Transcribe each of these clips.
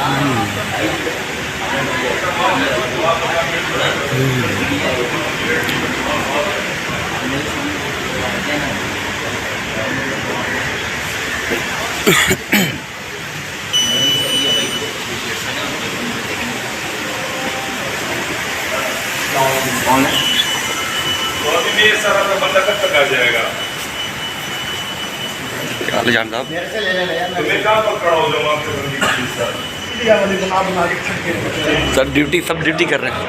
तो अभी भी ये सारा प्रबंध कब तक आ जाएगा? जान साहब तो मैं कहाँ पर खड़ा हो जाऊँ आपके बंदी के साथ? सर ड्यूटी सब ड्यूटी कर रहे हैं,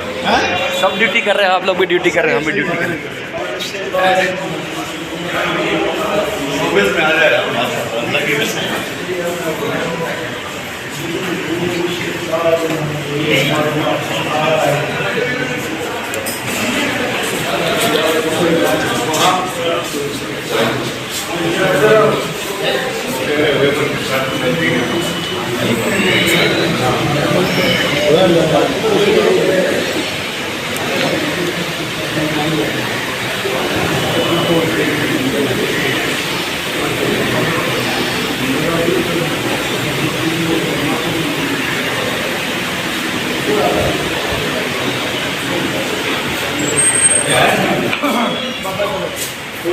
सब ड्यूटी कर रहे हैं, आप लोग भी ड्यूटी कर रहे हैं, हम भी ड्यूटी कर रहे हैं। ऑफिस में आ जाएगा तो